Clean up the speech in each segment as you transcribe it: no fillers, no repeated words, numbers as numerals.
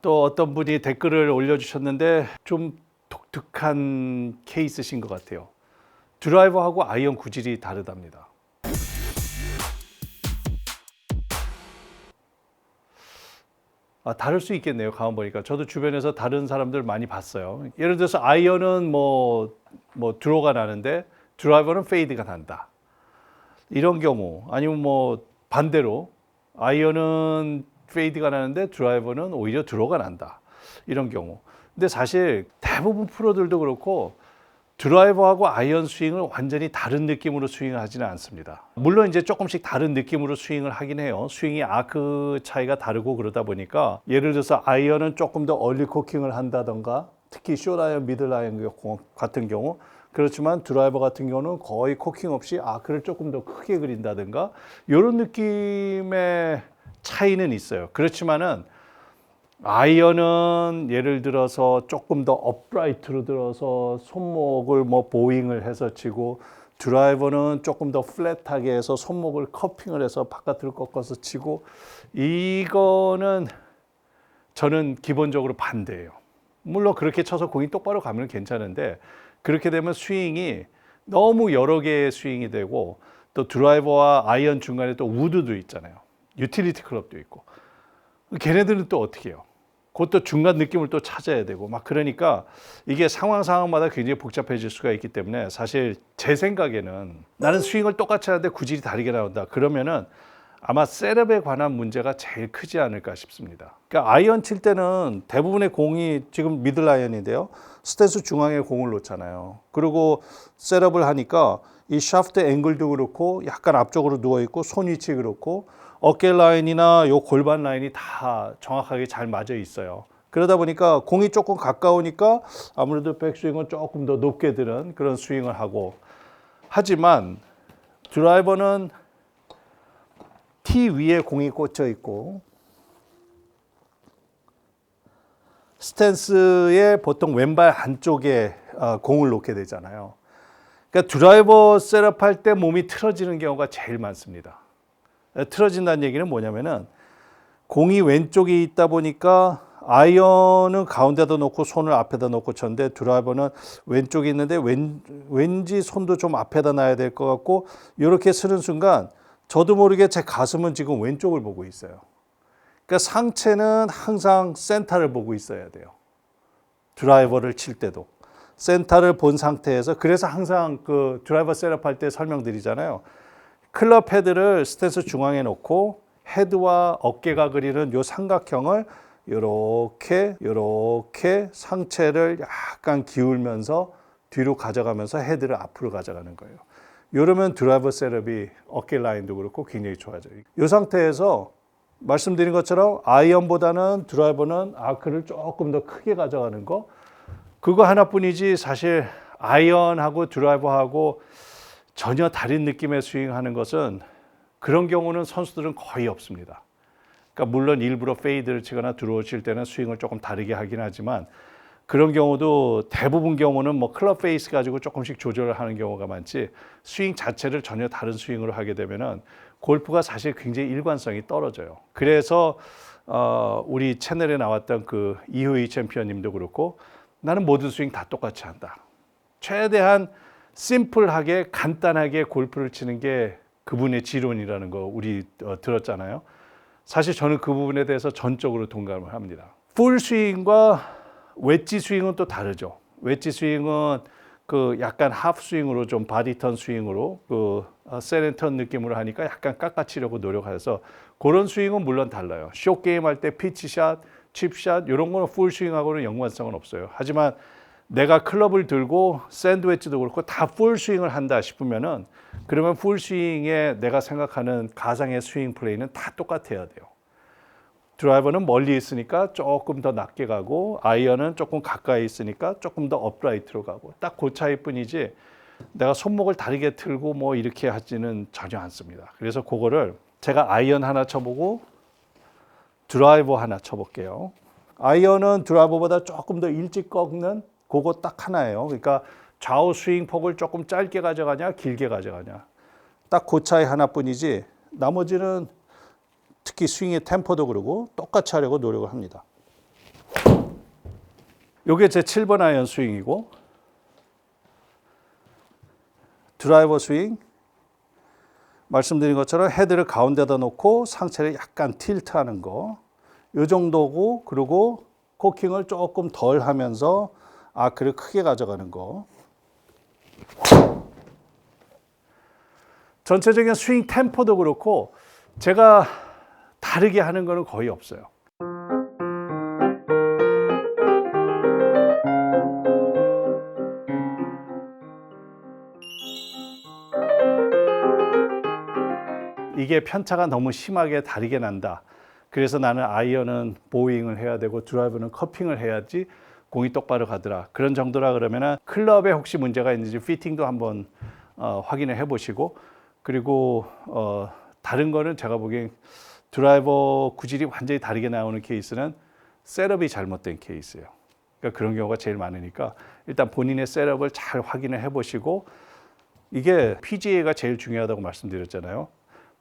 또 어떤 분이 댓글을 올려주셨는데 좀 독특한 케이스신 것 같아요. 드라이버하고 아이언 구질이 다르답니다. 다를 수 있겠네요. 가만 보니까 저도 주변에서 다른 사람들 많이 봤어요. 예를 들어서 아이언은 뭐 드로우가 나는데 드라이버는 페이드가 난다. 이런 경우 아니면 뭐 반대로 아이언은 페이드가 나는데 드라이버는 오히려 드로우가 난다. 이런 경우. 근데 사실 대부분 프로들도 그렇고 드라이버하고 아이언 스윙을 완전히 다른 느낌으로 스윙을 하지는 않습니다. 물론 이제 조금씩 다른 느낌으로 스윙을 하긴 해요. 스윙이 아크 차이가 다르고 그러다 보니까 예를 들어서 아이언은 조금 더 얼리 코킹을 한다던가 특히 숏 아이언, 미들 아이언 같은 경우 그렇지만 드라이버 같은 경우는 거의 코킹 없이 아크를 조금 더 크게 그린다든가 이런 느낌의 차이는 있어요. 그렇지만은 아이언은 예를 들어서 조금 더 업라이트로 들어서 손목을 뭐 보잉을 해서 치고 드라이버는 조금 더 플랫하게 해서 손목을 커핑을 해서 바깥으로 꺾어서 치고 이거는 저는 기본적으로 반대예요. 물론 그렇게 쳐서 공이 똑바로 가면 괜찮은데 그렇게 되면 스윙이 너무 여러 개의 스윙이 되고 또 드라이버와 아이언 중간에 또 우드도 있잖아요. 유틸리티 클럽도 있고 걔네들은 또 어떻게 해요? 그것도 중간 느낌을 또 찾아야 되고 막 그러니까 이게 상황마다 굉장히 복잡해질 수가 있기 때문에 사실 제 생각에는 나는 스윙을 똑같이 하는데 구질이 다르게 나온다. 그러면은 아마 셋업에 관한 문제가 제일 크지 않을까 싶습니다. 그러니까 아이언 칠 때는 대부분의 공이 지금 미들 아이언인데요. 스탠스 중앙에 공을 놓잖아요. 그리고 셋업을 하니까 이 샤프트 앵글도 그렇고 약간 앞쪽으로 누워 있고 손 위치 그렇고 어깨 라인이나 요 골반 라인이 다 정확하게 잘 맞아 있어요. 그러다 보니까 공이 조금 가까우니까 아무래도 백스윙은 조금 더 높게 드는 그런 스윙을 하고 하지만 드라이버는 티 위에 공이 꽂혀 있고 스탠스에 보통 왼발 안쪽에 공을 놓게 되잖아요. 그러니까 드라이버 셋업할 때 몸이 틀어지는 경우가 제일 많습니다. 틀어진다는 얘기는 뭐냐면은 공이 왼쪽에 있다 보니까 아이언은 가운데다 놓고 손을 앞에다 놓고 쳤는데 드라이버는 왼쪽에 있는데 왠지 손도 좀 앞에다 놔야 될 것 같고 이렇게 쓰는 순간 저도 모르게 제 가슴은 지금 왼쪽을 보고 있어요. 그러니까 상체는 항상 센터를 보고 있어야 돼요. 드라이버를 칠 때도. 센터를 본 상태에서 그래서 항상 그 드라이버 셋업할 때 설명드리잖아요. 클럽 헤드를 스탠스 중앙에 놓고 헤드와 어깨가 그리는 요 삼각형을 이렇게 상체를 약간 기울면서 뒤로 가져가면서 헤드를 앞으로 가져가는 거예요. 이러면 드라이버 셋업이 어깨 라인도 그렇고 굉장히 좋아져요. 이 상태에서 말씀드린 것처럼 아이언보다는 드라이버는 아크를 조금 더 크게 가져가는 거 그거 하나뿐이지 사실 아이언하고 드라이버하고 전혀 다른 느낌의 스윙하는 것은 그런 경우는 선수들은 거의 없습니다. 그러니까 물론 일부러 페이드를 치거나 드로우 칠 때는 스윙을 조금 다르게 하긴 하지만 그런 경우도 대부분 경우는 뭐 클럽 페이스 가지고 조금씩 조절을 하는 경우가 많지 스윙 자체를 전혀 다른 스윙으로 하게 되면은 골프가 사실 굉장히 일관성이 떨어져요. 그래서 우리 채널에 나왔던 그 이효희 챔피언님도 그렇고 나는 모든 스윙 다 똑같이 한다. 최대한 심플하게 간단하게 골프를 치는 게 그분의 지론이라는 거 우리 들었잖아요. 사실 저는 그 부분에 대해서 전적으로 동감을 합니다. 풀 스윙과 웨지 스윙은 또 다르죠. 웨지 스윙은 그 약간 하프 스윙으로 좀 바디턴 스윙으로 그 세렌턴 느낌으로 하니까 약간 깎아치려고 노력해서 그런 스윙은 물론 달라요. 숏 게임 할 때 피치샷, 칩샷 이런 거는 풀 스윙하고는 연관성은 없어요. 하지만 내가 클럽을 들고 샌드웨치도 그렇고 다 풀 스윙을 한다 싶으면은 그러면 풀 스윙에 내가 생각하는 가상의 스윙 플레이는 다 똑같아야 돼요. 드라이버는 멀리 있으니까 조금 더 낮게 가고 아이언은 조금 가까이 있으니까 조금 더 업라이트로 가고 딱 그 차이뿐이지 내가 손목을 다르게 틀고 뭐 이렇게 하지는 전혀 않습니다. 그래서 그거를 제가 아이언 하나 쳐보고 드라이버 하나 쳐볼게요. 아이언은 드라이버보다 조금 더 일찍 꺾는 그거 딱 하나예요. 그러니까 좌우 스윙 폭을 조금 짧게 가져가냐 길게 가져가냐 딱 그 차이 하나뿐이지 나머지는 특히 스윙의 템포도 그러고 똑같이 하려고 노력을 합니다. 요게 제 7번 아이언 스윙이고 드라이버 스윙 말씀드린 것처럼 헤드를 가운데다 놓고 상체를 약간 틸트하는 거. 요 정도고 그리고 코킹을 조금 덜 하면서 아크를 크게 가져가는 거. 전체적인 스윙 템포도 그렇고 제가 다르게 하는 거는 거의 없어요. 이게 편차가 너무 심하게 다르게 난다. 그래서 나는 아이언은 보잉을 해야 되고 드라이버는 커핑을 해야지 공이 똑바로 가더라. 그런 정도라 그러면은 클럽에 혹시 문제가 있는지 피팅도 한번 확인을 해보시고 그리고 다른 거는 제가 보기엔 드라이버 구질이 완전히 다르게 나오는 케이스는 셋업이 잘못된 케이스예요. 그러니까 그런 경우가 제일 많으니까 일단 본인의 셋업을 잘 확인을 해보시고 이게 PGA가 제일 중요하다고 말씀드렸잖아요.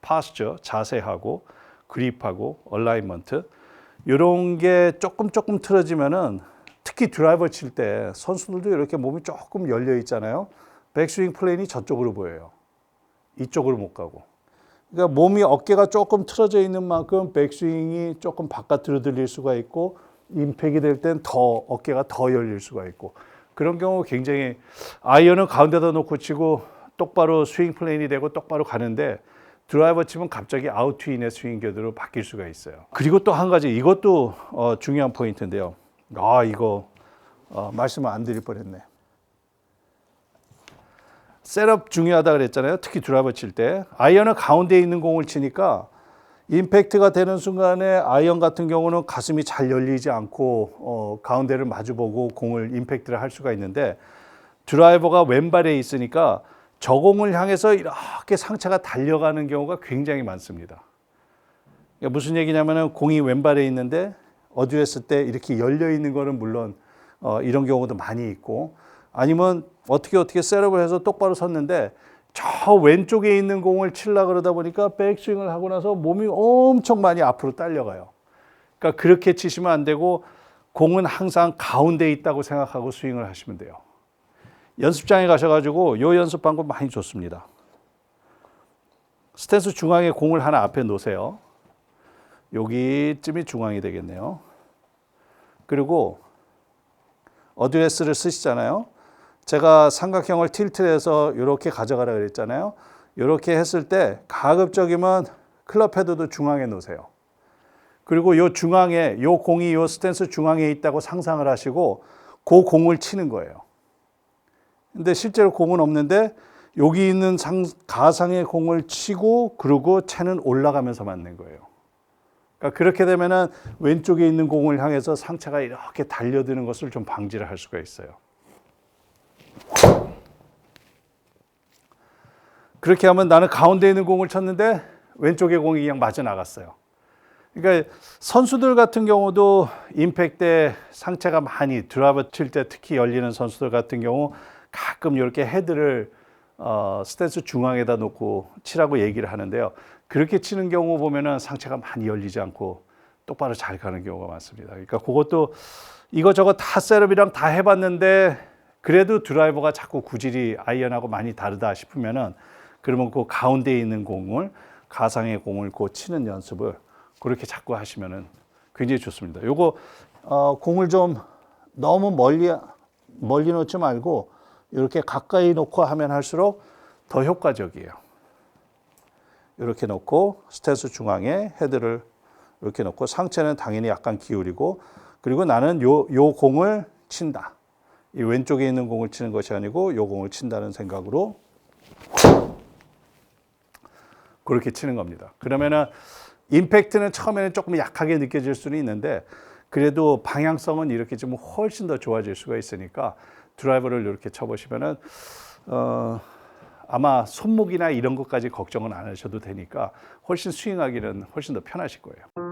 파스처, 자세하고 그립하고 얼라이먼트 이런 게 조금 틀어지면은 특히 드라이버 칠 때 선수들도 이렇게 몸이 조금 열려 있잖아요. 백스윙 플레인이 저쪽으로 보여요. 이쪽으로 못 가고. 그러니까 몸이 어깨가 조금 틀어져 있는 만큼 백스윙이 조금 바깥으로 들릴 수가 있고 임팩이 될 땐 더 어깨가 더 열릴 수가 있고 그런 경우 굉장히 아이언은 가운데다 놓고 치고 똑바로 스윙 플레인이 되고 똑바로 가는데 드라이버 치면 갑자기 아웃트윈의 스윙 궤도로 바뀔 수가 있어요. 그리고 또 한 가지 이것도 중요한 포인트인데요. 이거 말씀을 안 드릴 뻔했네. 셋업 중요하다 그랬잖아요. 특히 드라이버 칠 때 아이언은 가운데에 있는 공을 치니까 임팩트가 되는 순간에 아이언 같은 경우는 가슴이 잘 열리지 않고 가운데를 마주보고 공을 임팩트를 할 수가 있는데 드라이버가 왼발에 있으니까 저 공을 향해서 이렇게 상체가 달려가는 경우가 굉장히 많습니다. 그러니까 무슨 얘기냐면은 공이 왼발에 있는데 어드레스 때 이렇게 열려 있는 거는 물론 이런 경우도 많이 있고 아니면 어떻게 셋업을 해서 똑바로 섰는데 저 왼쪽에 있는 공을 치려고 그러다 보니까 백스윙을 하고 나서 몸이 엄청 많이 앞으로 딸려가요. 그러니까 그렇게 치시면 안 되고 공은 항상 가운데에 있다고 생각하고 스윙을 하시면 돼요. 연습장에 가셔가지고 요 연습 방법 많이 좋습니다. 스탠스 중앙에 공을 하나 앞에 놓으세요. 여기쯤이 중앙이 되겠네요. 그리고 어드레스를 쓰시잖아요. 제가 삼각형을 틸트해서 이렇게 가져가라 그랬잖아요. 이렇게 했을 때 가급적이면 클럽 헤드도 중앙에 놓으세요. 그리고 요 중앙에 요 공이 요 스탠스 중앙에 있다고 상상을 하시고 그 공을 치는 거예요. 근데 실제로 공은 없는데 여기 있는 가상의 공을 치고 그리고 채는 올라가면서 맞는 거예요. 그러니까 그렇게 되면은 왼쪽에 있는 공을 향해서 상체가 이렇게 달려드는 것을 좀 방지를 할 수가 있어요. 그렇게 하면 나는 가운데 있는 공을 쳤는데 왼쪽의 공이 그냥 맞아 나갔어요. 그러니까 선수들 같은 경우도 임팩트 때 상체가 많이 드라이버 칠 때 특히 열리는 선수들 같은 경우 가끔 이렇게 헤드를 스탠스 중앙에다 놓고 치라고 얘기를 하는데요. 그렇게 치는 경우 보면은 상체가 많이 열리지 않고 똑바로 잘 가는 경우가 많습니다. 그러니까 그것도 이거저거 다 셋업이랑 다 해봤는데 그래도 드라이버가 자꾸 구질이 아이언하고 많이 다르다 싶으면은 그러면 그 가운데에 있는 공을 가상의 공을 치는 연습을 그렇게 자꾸 하시면은 굉장히 좋습니다. 요거 공을 좀 너무 멀리 놓지 말고 이렇게 가까이 놓고 하면 할수록 더 효과적이에요. 이렇게 놓고 스탠스 중앙에 헤드를 이렇게 놓고 상체는 당연히 약간 기울이고 그리고 나는 요 공을 친다. 이 왼쪽에 있는 공을 치는 것이 아니고 요 공을 친다는 생각으로 그렇게 치는 겁니다. 그러면은 임팩트는 처음에는 조금 약하게 느껴질 수는 있는데 그래도 방향성은 이렇게 좀 훨씬 더 좋아질 수가 있으니까 드라이버를 이렇게 쳐보시면은 아마 손목이나 이런 것까지 걱정은 안 하셔도 되니까 훨씬 스윙하기는 훨씬 더 편하실 거예요.